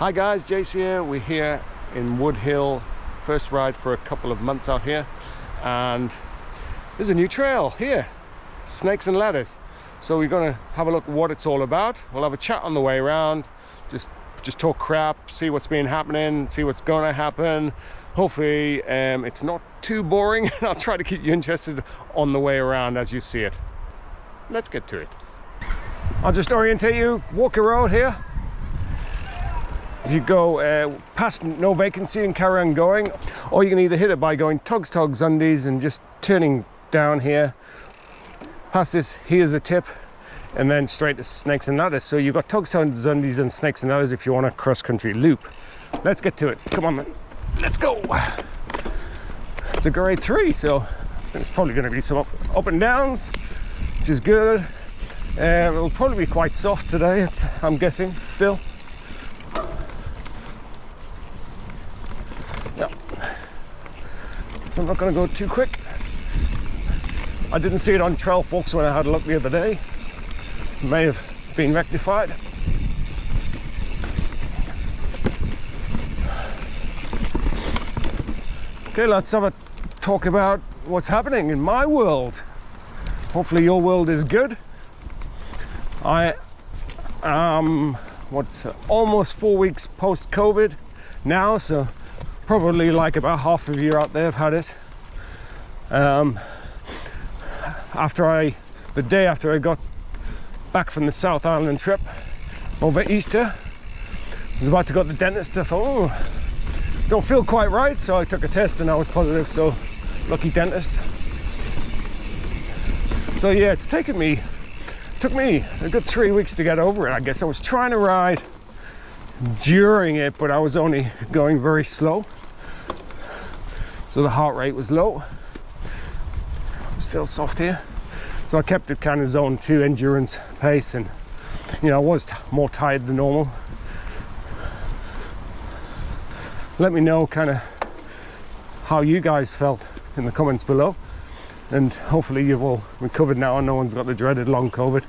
Hi guys, Jace here. We're here in Woodhill, first ride for a couple of months out here, and there's a new trail here, Snakes and Ladders. So we're going to have a look at what it's all about. We'll have a chat on the way around, just talk crap, see what's been happening, see what's going to happen. Hopefully it's not too boring, and I'll try to keep you interested on the way around as you see it. Let's get to it. I'll just orientate you. Walker Road here. If you go past no vacancy and carry on going, or you can either hit it by going Tugs Undies and just turning down here, past this, here's a tip, and then straight to Snakes and Ladders. So you've got Tugs Undies and Snakes and Ladders if you want a cross-country loop. Let's get to it. Come on, man. Let's go. It's a grade 3, so it's probably going to be some up and downs, which is good. It'll probably be quite soft today, I'm guessing, still. I'm not going to go too quick. I didn't see it on Trail Forks when I had a look the other day. It may have been rectified. Okay, let's have a talk about what's happening in my world. Hopefully your world is good. I am almost 4 weeks post-COVID now, so probably like about half of you out there have had it. The day after I got back from the South Island trip over Easter, I was about to go to the dentist. I thought, oh, don't feel quite right, so I took a test and I was positive, so lucky dentist. So yeah, took me a good 3 weeks to get over it. I guess I was trying to ride during it, but I was only going very slow, so the heart rate was low. Still soft here, so I kept it kind of zone 2 endurance pace, and I was more tired than normal. Let me know kind of how you guys felt in the comments below, and hopefully you've all recovered now and no one's got the dreaded long COVID.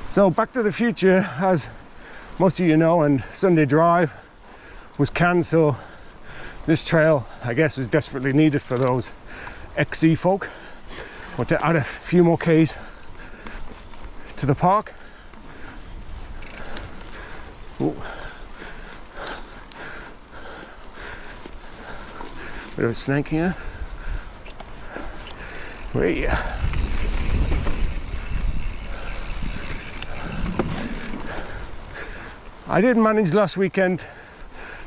So Back to the Future, as most of you know, and Sunday Drive was canned, so this trail, I guess, was desperately needed for those XC folk, or to add a few more Ks to the park. Ooh. Bit of a snake here. Wait. I did manage last weekend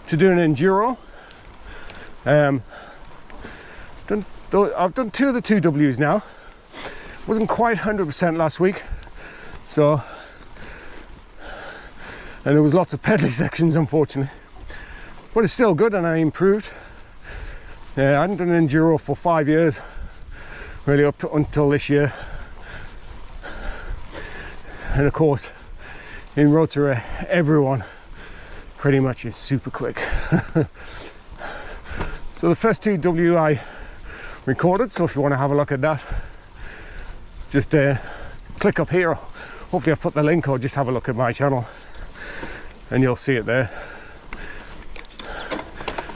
to do an Enduro. I've done 2 of the 2Ws now. Wasn't quite 100% last week, so, and there was lots of pedally sections, unfortunately, but it's still good and I improved. I hadn't done an Enduro for 5 years, really, until this year. And of course, in Rotorua, everyone pretty much is super quick. So the first 2W I recorded, so if you want to have a look at that, just click up here. Hopefully I'll put the link, or just have a look at my channel and you'll see it there.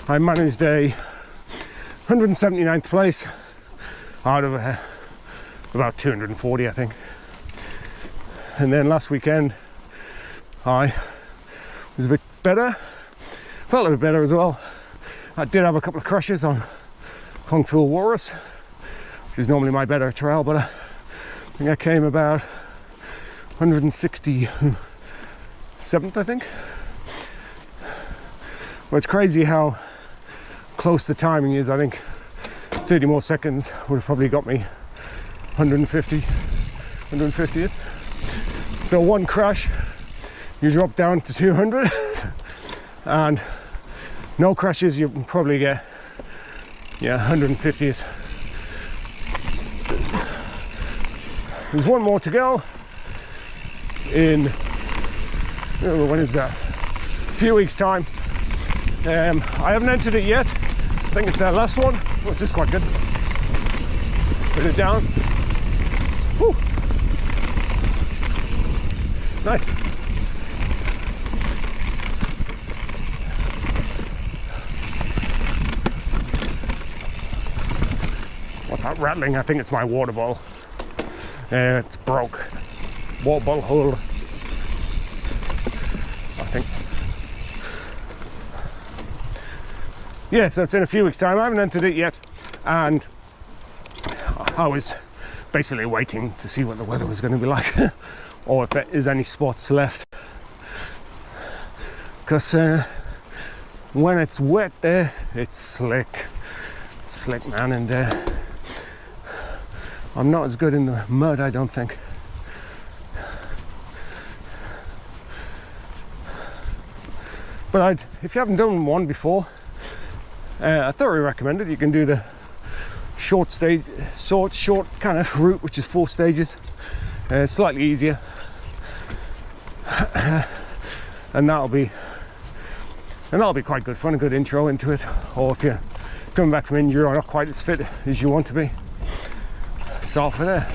I managed a 179th place out of about 240, I think. And then last weekend I was a bit better, felt a bit better as well. I did have a couple of crashes on Kung Fu Walrus, which is normally my better trail, but I think I came about 167th, I think. Well, it's crazy how close the timing is. I think 30 more seconds would have probably got me 150th. So one crash, you drop down to 200, and no crashes, you probably get 150th. There's one more to go in, when is that? A few weeks time. I haven't entered it yet. I think it's that last one. Oh, this is quite good. Put it down. Whew. Nice. What's that rattling? I think it's my water bottle. It's broke. Water bottle holder, I think. Yeah, so it's in a few weeks' time. I haven't entered it yet, and I was basically waiting to see what the weather was going to be like, or if there is any spots left. Because when it's wet there, it's slick. It's slick, man, and I'm not as good in the mud, I don't think. But if you haven't done one before, I thoroughly recommend it. You can do the short kind of route, which is 4 stages, slightly easier, and that'll be quite good fun, a good intro into it. Or if you're coming back from Enduro, not quite as fit as you want to be, start for there.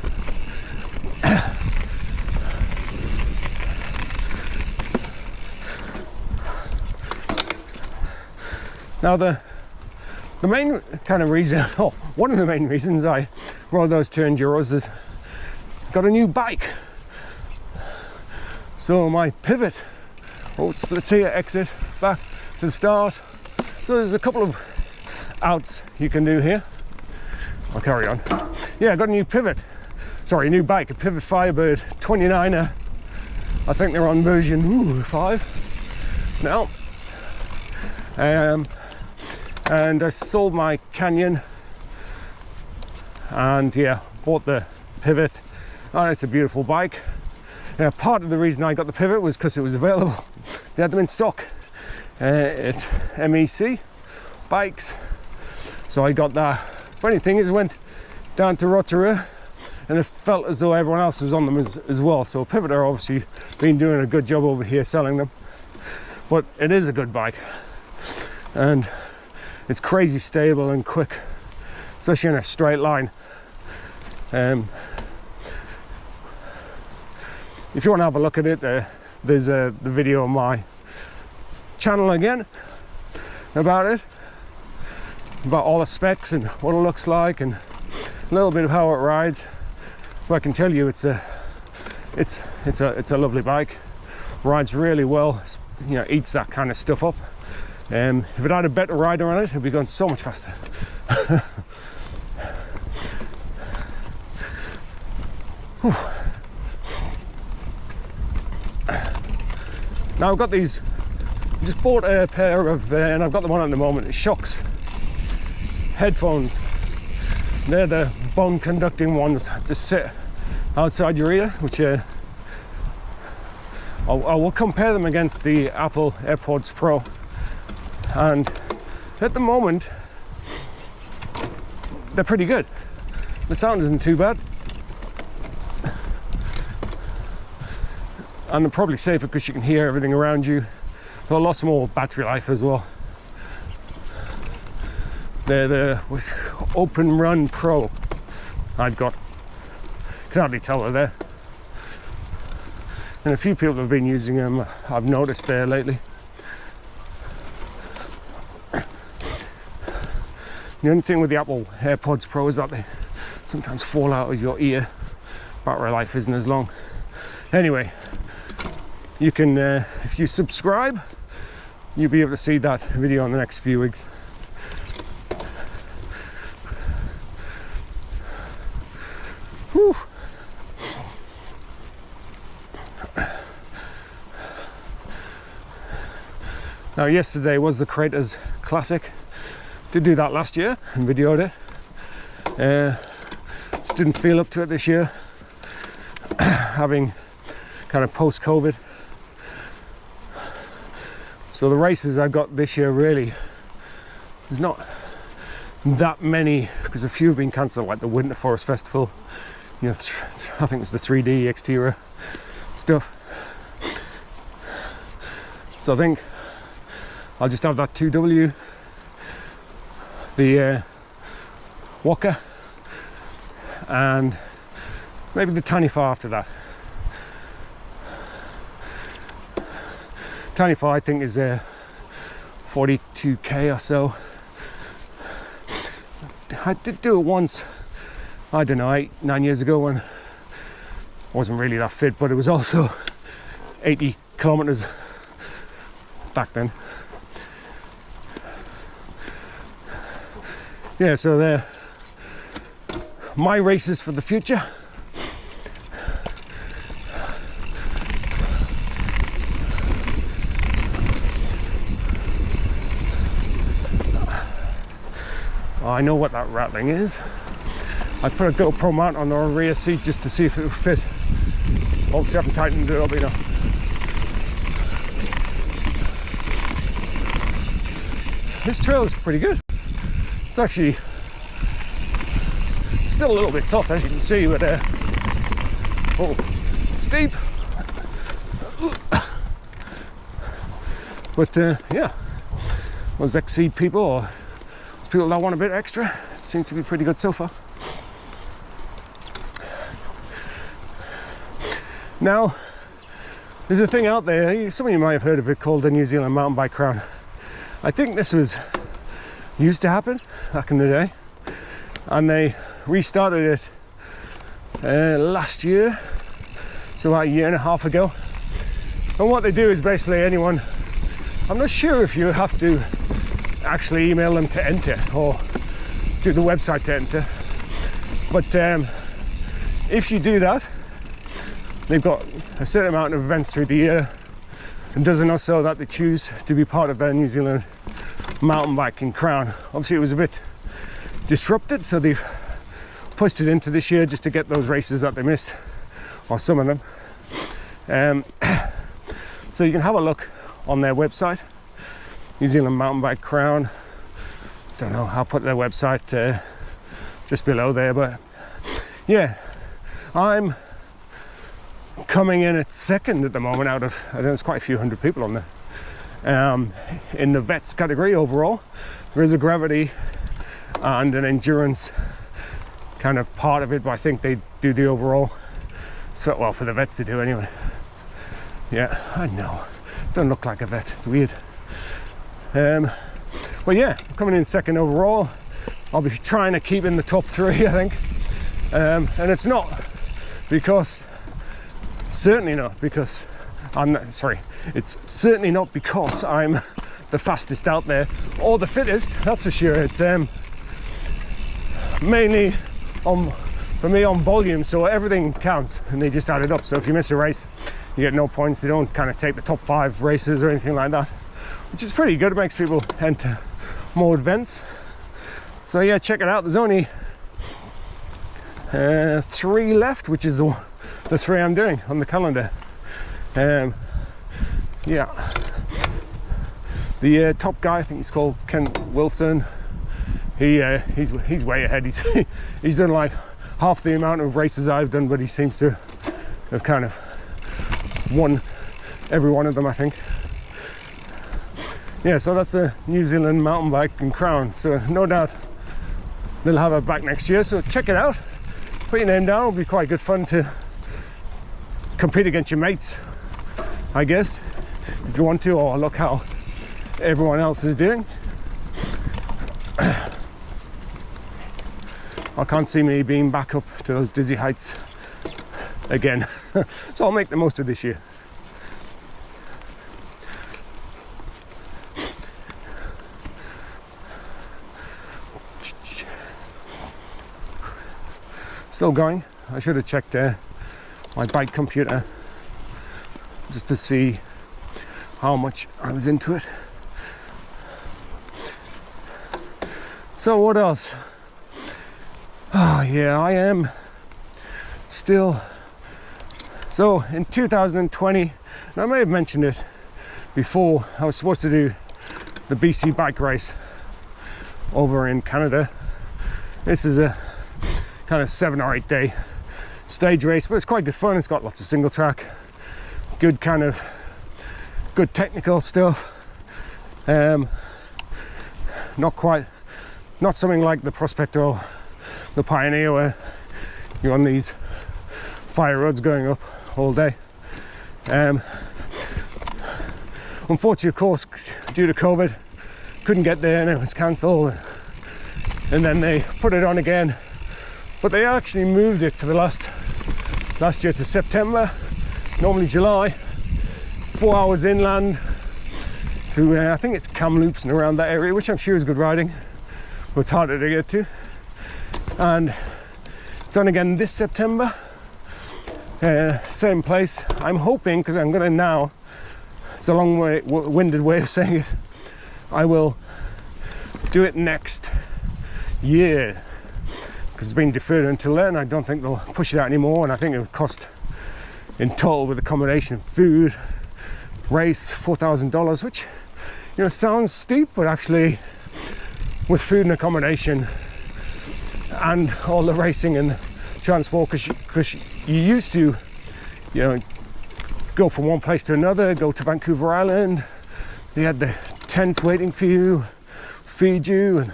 Now the main kind of reason, or one of the main reasons I rode those 2 Enduros is got a new bike. So my pivot, it splits here, exit, back to the start. So there's a couple of outs you can do here. I'll carry on. Yeah, I got a new pivot. Sorry, a new bike, a Pivot Firebird 29er. I think they're on version 5 now. And I sold my Canyon, and yeah, bought the Pivot. And it's a beautiful bike. Now, part of the reason I got the Pivot was because it was available. They had them in stock at MEC Bikes, so I got that. Funny thing is, I went down to Rotorua and it felt as though everyone else was on them as well. So Pivot are obviously been doing a good job over here selling them, but it is a good bike, and it's crazy stable and quick, especially in a straight line. If you want to have a look at it, there's the video on my channel again about it, about all the specs and what it looks like and a little bit of how it rides. But I can tell you it's a lovely bike. Rides really well, you know, eats that kind of stuff up. If it had a better rider on it, it'd be going so much faster. Now I've got these, I just bought a pair of, and I've got them on at the moment, Shocks headphones. They're the bone conducting ones that sit outside your ear, which I will compare them against the Apple AirPods Pro. And at the moment, they're pretty good. The sound isn't too bad. And they're probably safer because you can hear everything around you. Got lots more battery life as well. They're the Open Run Pro I've got. Can hardly tell they're there. And a few people have been using them, I've noticed there lately. The only thing with the Apple AirPods Pro is that they sometimes fall out of your ear. Battery life isn't as long. Anyway, you can, if you subscribe, you'll be able to see that video in the next few weeks. Whew. Now, yesterday was the Creators Classic. Did do that last year and videoed it. Just didn't feel up to it this year, having kind of post-COVID. So the races I've got this year, really, there's not that many, because a few have been cancelled, like the Winter Forest Festival. You know, I think it's the 3D exterior stuff. So I think I'll just have that 2W, the Walker, and maybe the Tanifa after that. Tiny Fall I think is 42k or so. I did do it once, I don't know, 8-9 years ago, when I wasn't really that fit, but it was also 80 kilometers back then. Yeah, so they're my races for the future. I know what that rattling is. I put a GoPro mount on the rear seat just to see if it would fit. Obviously I haven't tightened it up enough. This trail is pretty good. It's actually still a little bit soft, as you can see, but oh, steep. But yeah, those XC people or people that want a bit extra, it seems to be pretty good so far. Now, there's a thing out there, some of you might have heard of it, called the New Zealand Mountain Bike Crown. I think this was used to happen back in the day, and they restarted it last year, so about a year and a half ago. And what they do is basically anyone, I'm not sure if you have to actually email them to enter or do the website to enter, but if you do that, they've got a certain amount of events through the year, and dozen or so that they choose to be part of their New Zealand mountain biking crown. Obviously it was a bit disrupted, so they've pushed it into this year just to get those races that they missed, or some of them. So you can have a look on their website, New Zealand Mountain Bike Crown. Don't know, I'll put their website just below there, but yeah, I'm coming in at second at the moment out of, I think there's quite a few hundred people on there. In the vets category overall, there is a gravity and an endurance kind of part of it, but I think they do the overall. So, well, for the vets they do anyway. Yeah, I know, don't look like a vet, it's weird. But yeah, I'm coming in second overall. I'll be trying to keep in the top 3, I think. And it's not because, certainly not because it's certainly not because I'm the fastest out there or the fittest, that's for sure. It's mainly for me on volume, so everything counts and they just add it up. So if you miss a race, you get no points. They don't kind of take the top 5 races or anything like that, which is pretty good. It makes people enter more events. So yeah, check it out. There's only 3 left, which is the 3 I'm doing on the calendar. Yeah, the top guy, I think he's called Ken Wilson. He's way ahead. He's done like half the amount of races I've done, but he seems to have kind of won every one of them, I think. Yeah, so that's the New Zealand Mountain Biking Crown. So no doubt they'll have it back next year. So check it out. Put your name down. It'll be quite good fun to compete against your mates, I guess, if you want to, or look how everyone else is doing. I can't see me being back up to those dizzy heights again. So I'll make the most of this year. Still going. I should have checked my bike computer just to see how much I was into it. So what else? Oh yeah, I am still, so in 2020, and I may have mentioned it before, I was supposed to do the BC bike race over in Canada. This is a kind of 7 or 8 day stage race, but it's quite good fun. It's got lots of single track, good kind of good technical stuff. Not something like the Prospector or the Pioneer where you're on these fire roads going up all day. unfortunately, of course, due to COVID, couldn't get there and it was cancelled. And then they put it on again, but they actually moved it for the last year to September, normally July. 4 hours inland to I think it's Kamloops and around that area, which I'm sure is good riding, but it's harder to get to. And it's on again this September, same place. I'm hoping, because I'm gonna now, it's a long way winded way of saying it, I will do it next year, because it's been deferred until then. I don't think they'll push it out anymore, and I think it would cost in total with accommodation, food, race, $4,000, which, you know, sounds steep, but actually with food and accommodation and all the racing and transport, because you used to, you know, go from one place to another, go to Vancouver Island, they had the tents waiting for you, feed you, and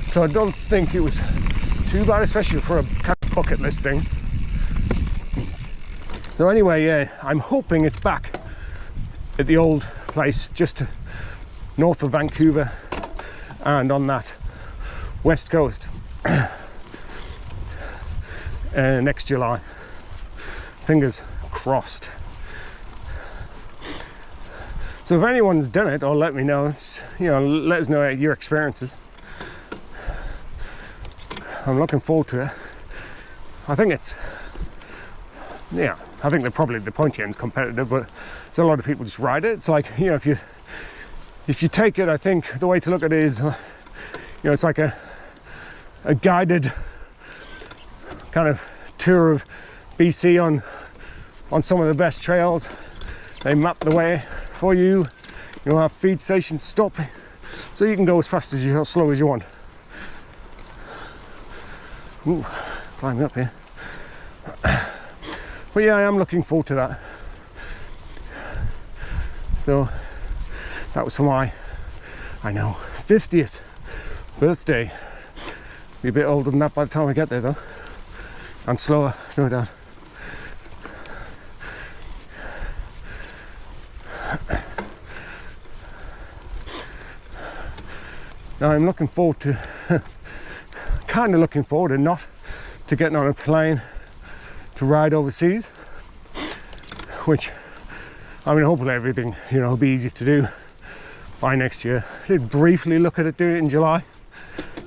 so I don't think it was too bad, especially for a kind of bucket list thing. So anyway, yeah, I'm hoping it's back at the old place just north of Vancouver and on that west coast next July. Fingers crossed. So if anyone's done it, or let me know, you know, let us know your experiences. I'm looking forward to it. I think it's, yeah, I think they're probably, the pointy end's competitive, but there's a lot of people just ride it. It's like, you know, if you take it, I think the way to look at it is, you know, it's like a guided kind of tour of BC on some of the best trails. They map the way for you. You'll have feed stations stop, so you can go as fast as you, or slow as you want. Ooh, climbing up here. But yeah, I am looking forward to that. So that was for my, I know, 50th birthday. Be a bit older than that by the time I get there though, and slower, no doubt. Now I'm looking forward to, kind of looking forward and not to getting on a plane to ride overseas, which, I mean, hopefully everything, you know, will be easy to do by next year. I did briefly look at it, doing it in July,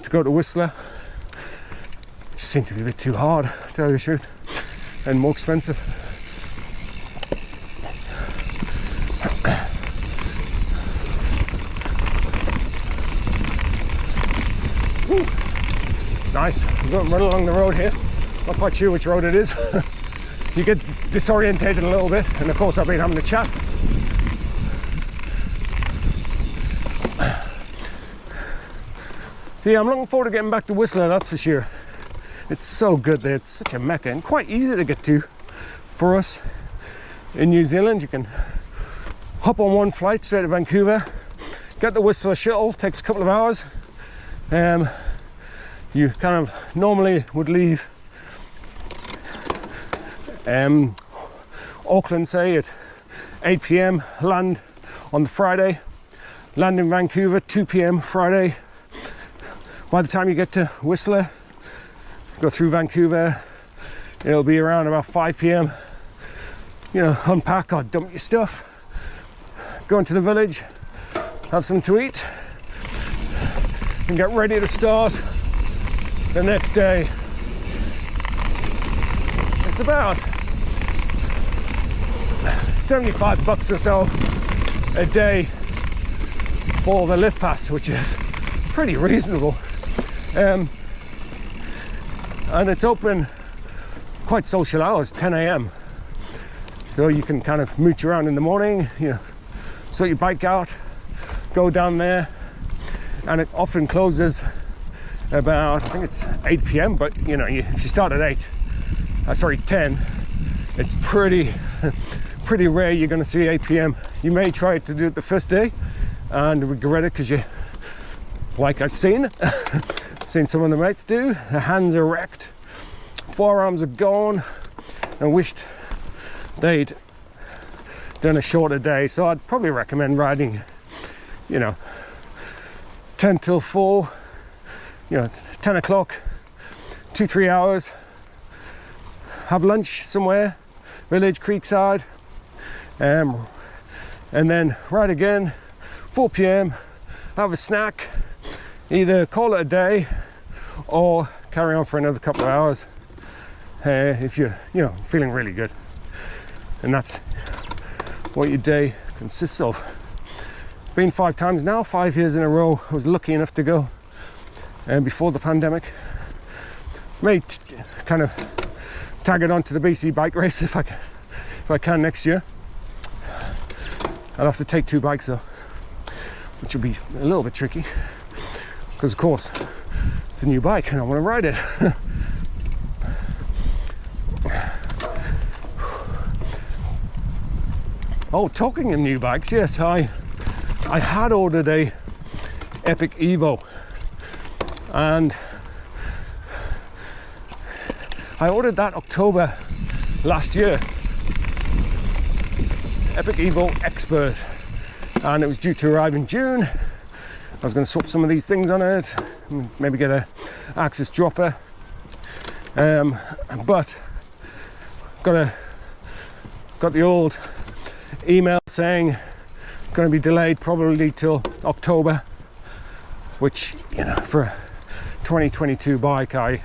to go to Whistler. It just seemed to be a bit too hard, to tell you the truth, and more expensive. Woo. Nice, I'm going right along the road here. Not quite sure which road it is. You get disorientated a little bit, and of course I've been having a chat. So yeah, I'm looking forward to getting back to Whistler, that's for sure. It's so good there, it's such a mecca, and quite easy to get to for us in New Zealand. You can hop on one flight straight to Vancouver, get the Whistler shuttle, takes a couple of hours. You kind of normally would leave Auckland, say, at 8 p.m, land on the Friday, land in Vancouver 2 p.m. Friday. By the time you get to Whistler, go through Vancouver, it'll be around about 5 p.m. You know, unpack or dump your stuff, go into the village, have something to eat, and get ready to start the next day. It's about $75 or so a day for the lift pass, which is pretty reasonable. And it's open quite social hours, 10 a.m. So you can kind of mooch around in the morning, you know, sort your bike out, go down there, and it often closes about, I think it's 8 p.m, but you know, if you start at 10, it's pretty rare you're going to see 8 p.m. You may try to do it the first day and regret it, because you, like I've seen some of the mates do, their hands are wrecked, forearms are gone, and wished they'd done a shorter day. So I'd probably recommend riding, you know, 10 till 4, you know, 10 o'clock, 2-3 hours, have lunch somewhere, village, creekside, and then ride again, 4 p.m, have a snack, either call it a day or carry on for another couple of hours if you're, you know, feeling really good. And that's what your day consists of. Been 5 times now, 5 years in a row. I was lucky enough to go before the pandemic. May kind of tag it on to the BC bike race if I can next year. I'll have to take 2 bikes though, which will be a little bit tricky because of course it's a new bike and I want to ride it. Oh, talking of new bikes, yes, I had ordered a Epic Evo, and I ordered that October last year. Epic Evo Expert, and it was due to arrive in June. I was going to swap some of these things on it, maybe get a axis dropper, but got the old email saying going to be delayed probably till October, which, you know, for a 2022 bike, I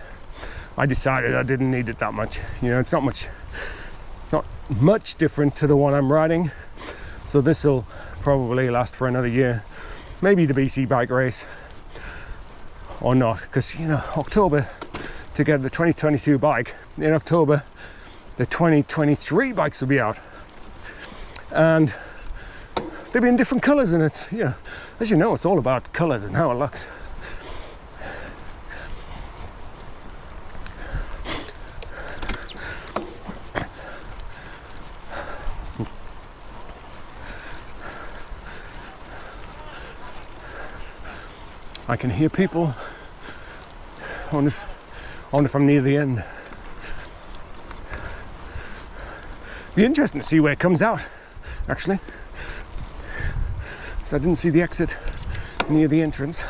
decided I didn't need it that much. You know, it's not much different to the one I'm riding, so this will probably last for another year, maybe the BC bike race or not, because, you know, October to get the 2022 bike, in October the 2023 bikes will be out, and they'll be in different colors, and it's, you know, as you know, it's all about colors and how it looks. I can hear people. I wonder if I'm near the end. Be interesting to see where it comes out, actually. So I didn't see the exit near the entrance.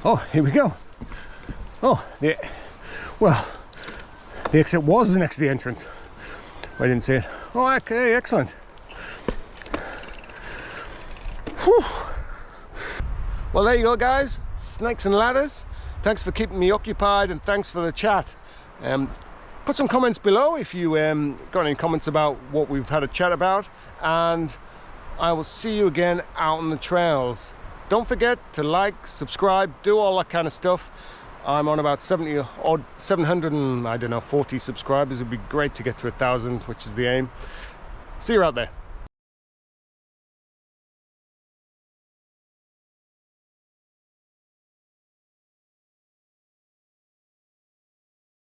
Oh, here we go. Oh, well, the exit was next to the entrance. I didn't see it. Oh, okay, excellent. Whew. Well, there you go, guys. Snakes and ladders. Thanks for keeping me occupied, and thanks for the chat. Put some comments below if you got any comments about what we've had a chat about, and I will see you again out on the trails. Don't forget to like, subscribe, do all that kind of stuff. I'm on about 740 subscribers. It'd be great to get to 1,000, which is the aim. See you out there.